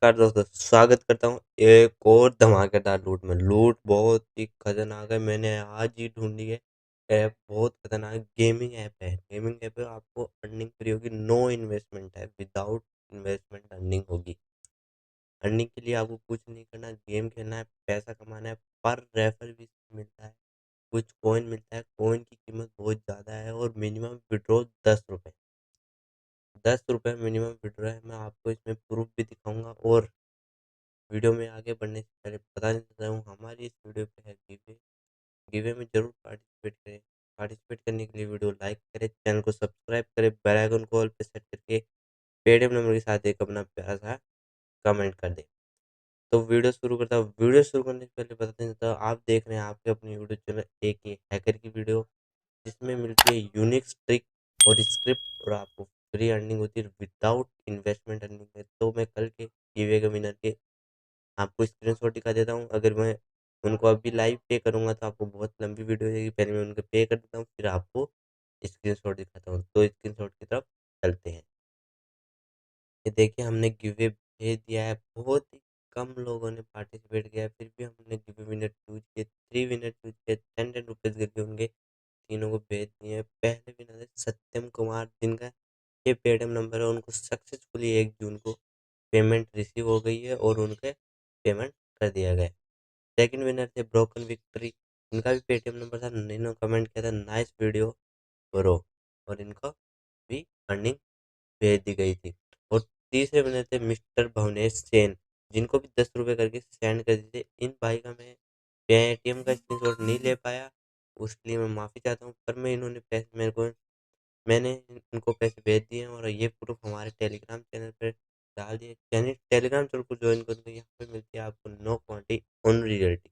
नमस्कार दोस्तों, स्वागत करता हूँ एक और धमाकेदार लूट में। लूट बहुत ही खतरनाक है। मैंने आज ही ढूंढी है। ऐप बहुत खतरनाक गेमिंग ऐप है। गेमिंग ऐप है, आपको अर्निंग फ्री होगी। नो इन्वेस्टमेंट है, विदाउट इन्वेस्टमेंट अर्निंग होगी। अर्निंग के लिए आपको कुछ नहीं करना, गेम खेलना है, पैसा कमाना है। पर रेफर भी मिलता है, कुछ कॉइन मिलता है। कॉइन की कीमत बहुत ज़्यादा है और मिनिमम विड्रॉ 10 रुपये। 10 रुपये मिनिमम विड्रॉ है। मैं आपको इसमें प्रूफ भी दिखाऊंगा। और वीडियो में आगे बढ़ने से पहले बताना चाहता हूँ, हमारी इस वीडियो पे है गिवे। गिवे में जरूर पार्टिसिपेट करें। पार्टिसिपेट करने के लिए वीडियो लाइक करें, चैनल को सब्सक्राइब करें, बेल आइकन को ऑल पे सेट करके पेटीएम नंबर के साथ एक अपना प्यारा सा कमेंट कर दें। तो वीडियो शुरू करता हूँ। वीडियो शुरू करने से पहले बताते हैं, तो आप देख रहे हैं आपके अपनी यूट्यूब चैनल एक ही हैकर की वीडियो, जिसमें मिलती है यूनिक ट्रिक और स्क्रिप्ट, और आपको फ्री अर्निंग होती है विदाउट इन्वेस्टमेंट अर्निंग है। तो मैं कल के गिवे के विनर के आपको स्क्रीनशॉट दिखा देता हूँ। अगर मैं उनको अभी लाइव पे करूँगा तो आपको बहुत लंबी वीडियो हो जाएगी। पहले मैं उनको पे कर देता हूँ, फिर आपको स्क्रीनशॉट दिखाता हूँ। तो स्क्रीनशॉट की तरफ चलते हैं। ये देखिए, हमने गिवे भेज दिया है। बहुत ही कम लोगों ने पार्टिसिपेट किया है, फिर भी हमने गिवे विनर चूज किए। 3 विनर चूज किए, 10 10 रुपीज़ करके उनके तीनों को भेज दिए हैं। पहले विनर है सत्यम कुमार, जिनका ये पेटीएम नंबर है। उनको सक्सेसफुली 1 जून को पेमेंट रिसीव हो गई है और उनके पेमेंट कर दिया गया है। सेकंड विनर थे ब्रोकन विक्ट्री, इनका भी पेटीएम नंबर था। इन्होंने कमेंट किया था नाइस वीडियो ब्रो, और इनको भी अर्निंग भेज दी गई थी। और तीसरे विनर थे मिस्टर भवनेश सेन, जिनको भी 10 रुपये करके सेंड कर दिए थे। इन भाई का मैं पेटीएम का स्क्रीनशॉट नहीं ले पाया, उसके लिए मैं माफ़ी चाहता हूँ। पर मैं इन्होंने पैसे मैंने इनको पैसे भेज दिए हैं, और ये प्रूफ हमारे टेलीग्राम चैनल पर डाल दिए। यानी टेलीग्राम चैनल को ज्वाइन करेंगे, यहाँ पे मिलती है आपको नो क्वांटिटी ऑन रियलिटी।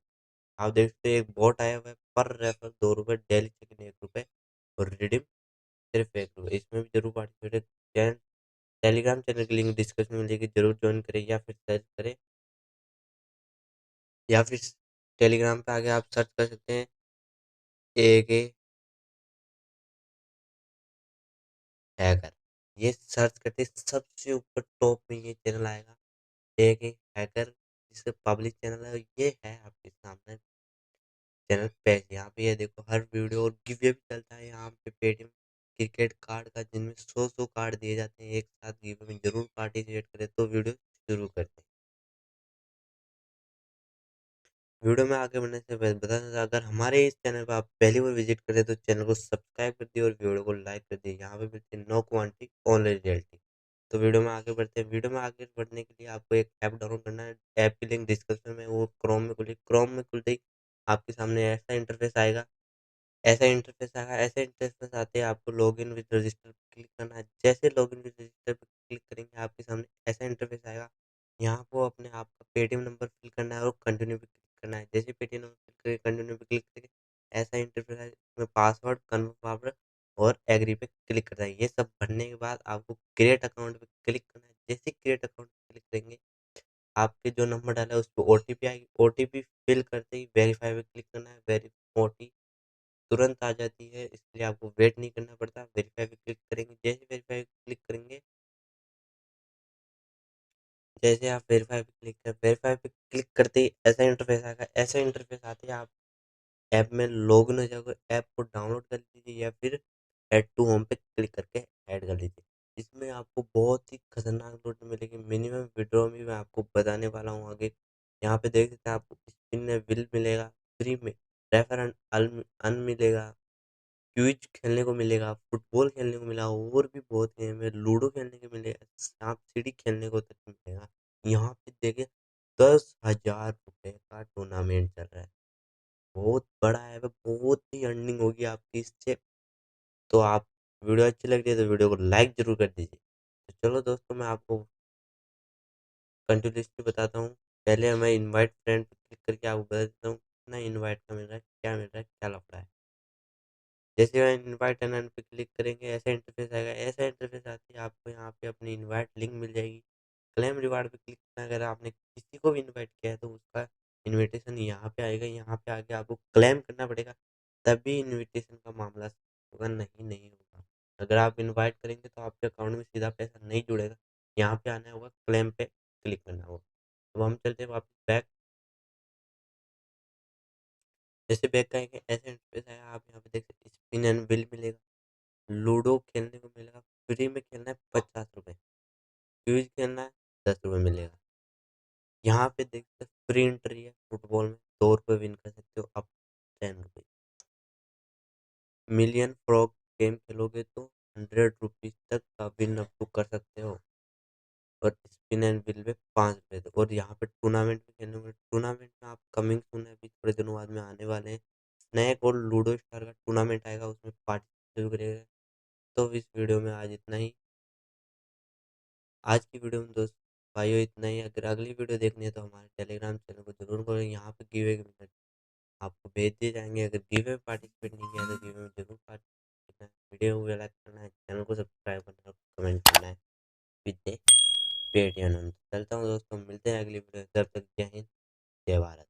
आप देख सकते हैं एक बॉट आया हुआ है, पर रेफर 2 रुपये, डेली चेकिंग 1 रुपये, और रिडीम सिर्फ 1 रुपये। इसमें भी जरूर पार्टिसिपेट करें। टेलीग्राम चैनल की लिंक डिस्क्रिप्शन में मिलेगी, जरूर ज्वाइन करें, या फिर सर्च करें, या फिर टेलीग्राम पे आगे आप सर्च कर सकते हैं एक हैकर। ये सर्च करते ही सबसे ऊपर टॉप में ये चैनल आएगा, एक हैकर, जिसका पब्लिक चैनल है। ये है आपके सामने चैनल पेज। यहाँ पे ये देखो, हर वीडियो और गिवे भी चलता है यहाँ पे पेटीएम क्रिकेट कार्ड का, जिनमें 100 कार्ड दिए जाते हैं एक साथ। गिवे में जरूर पार्टिसिपेट करें। तो वीडियो शुरू करते हैं। वीडियो में आगे बढ़ने से पहले बता दें, अगर हमारे इस चैनल पर आप पहली बार विजिट करें तो चैनल को सब्सक्राइब कर दिए और वीडियो को लाइक कर दिए। यहाँ पे मिलती है नो क्वांटिटी ओनली रियलिटी। तो वीडियो में आगे बढ़ते हैं। वीडियो में आगे बढ़ने के लिए आपको एक ऐप डाउनलोड करना है। ऐप की लिंक डिस्क्रिप्शन में, वो क्रोम में खुली। क्रोम में खुलते ही आपके सामने ऐसा इंटरफेस आएगा। ऐसा इंटरफेस आते ही आपको लॉगिन विद रजिस्टर पे क्लिक करना है। जैसे लॉगिन विद रजिस्टर पे क्लिक करेंगे, आपके सामने ऐसा इंटरफेस आएगा। यहाँ को अपने आप का पेटीएम नंबर फिल करना है और कंटिन्यू पे क्लिक करना है। जैसे पेटीएम नंबर फिल करके कंटिन्यू पे क्लिक करेंगे, ऐसा इंटरफेस आएगा। इसमें पासवर्ड, कन्फर्म पासवर्ड और एग्री पे क्लिक करना है। ये सब भरने के बाद आपको क्रिएट अकाउंट पे क्लिक करना है। जैसे क्रिएट अकाउंट पे क्लिक करेंगे, आपके जो नंबर डाला है उस पर ओटीपी आएगी। ओटीपी फिल करते ही वेरीफाई पे क्लिक करना है। ओटीपी तुरंत आ जाती है, इसलिए आपको वेट नहीं करना पड़ता। वेरीफाई पे क्लिक करेंगे, जैसे आप वेरीफाई पे क्लिक करते ही ऐसा इंटरफेस आएगा। ऐसा इंटरफेस आते ही आप ऐप में लॉगिन हो जाओगे। ऐप को डाउनलोड कर लीजिए, या फिर ऐड टू होम पे क्लिक करके ऐड कर लीजिए। इसमें आपको बहुत ही खतरनाक लूट मिलेगी। मिनिमम विड्रॉ भी मैं आपको बताने वाला हूँ आगे। यहाँ पे देख सकते हैं, आपको स्पिन विल मिलेगा फ्री में, रेफर अन मिलेगा, क्विज खेलने को मिलेगा, फुटबॉल खेलने को मिला, और भी बहुत गेम है। लूडो खेलने को मिलेगा, सांप सीढ़ी खेलने को तक मिलेगा। यहाँ पे देखिए, 10,000 रुपए का टूर्नामेंट चल रहा है। बहुत बड़ा है, बहुत ही अर्निंग होगी आपकी इससे। तो आप, वीडियो अच्छी लग रही है तो वीडियो को लाइक जरूर कर दीजिए। तो चलो दोस्तों, मैं आपको कंटिन्यूसली बताता हूँ। पहले मैं इनवाइट फ्रेंड पे क्लिक करके आपको बता देता हूँ कितना इनवाइट का मिल रहा है, क्या मिल रहा है, क्या लफड़ा है। जैसे इनवाइट एंड पे क्लिक करेंगे, ऐसा इंटरफेस आएगा। ऐसा इंटरफेस आती है, आपको यहाँ पे अपनी इनवाइट लिंक मिल जाएगी। क्लेम रिवार्ड पे क्लिक करना है। अगर आपने किसी को भी इनवाइट किया है तो उसका इनविटेशन यहाँ पे आएगा। यहाँ पे आके आपको क्लेम करना पड़ेगा, तभी इनविटेशन का मामला होगा, नहीं होगा। अगर आप इनवाइट करेंगे तो आपके अकाउंट में सीधा पैसा नहीं जुड़ेगा। यहाँ पे आना होगा क्लेम पे, क्लिक करना होगा। अब हम चलते हैं वापस बैक। जैसे बैक का एक ऐसे इंटरफेस आया, आप यहाँ पे देख सकते स्पिन एंड व्हील मिलेगा, लूडो खेलने को मिलेगा, फ्री में खेलना है 50 रुपये, क्विज खेलना है 10 रुपये मिलेगा। यहाँ पे देख सकते फ्री एंट्री है, फुटबॉल में 2 रुपये विन कर सकते हो, अब 10 रुपये। मिलियन फ्रॉग गेम खेलोगे तो 100 रुपीज तक का विन अप टू कर सकते हो, और स्पिन एंड विल में 5 रुपये। और यहाँ पे टूर्नामेंट भी खेलने में, टूर्नामेंट में आप कमिंग सून है, अभी थोड़े दिनों बाद में आने वाले हैं, स्नैक और लूडो स्टार का टूर्नामेंट आएगा, उसमें पार्टिसिपेट करेगा। तो इस वीडियो में आज इतना ही। आज की वीडियो में दोस्त भाइयों इतना ही। अगर अगली वीडियो देखनी है तो हमारे टेलीग्राम चैनल को जरूर करें, यहाँ पे गिवे आपको भेज दिए जाएंगे। अगर गिवे में पार्टिसिपेट नहीं किया तो गिवे में जरूर पार्टिसिपेट करना है, वीडियो को लाइक करना है, चैनल को सब्सक्राइब करना है, कमेंट करना है विद पेटीएम। चलता हूँ दोस्तों, मिलते हैं अगली वीडियो, तब तक जय हिंद, जय भारत।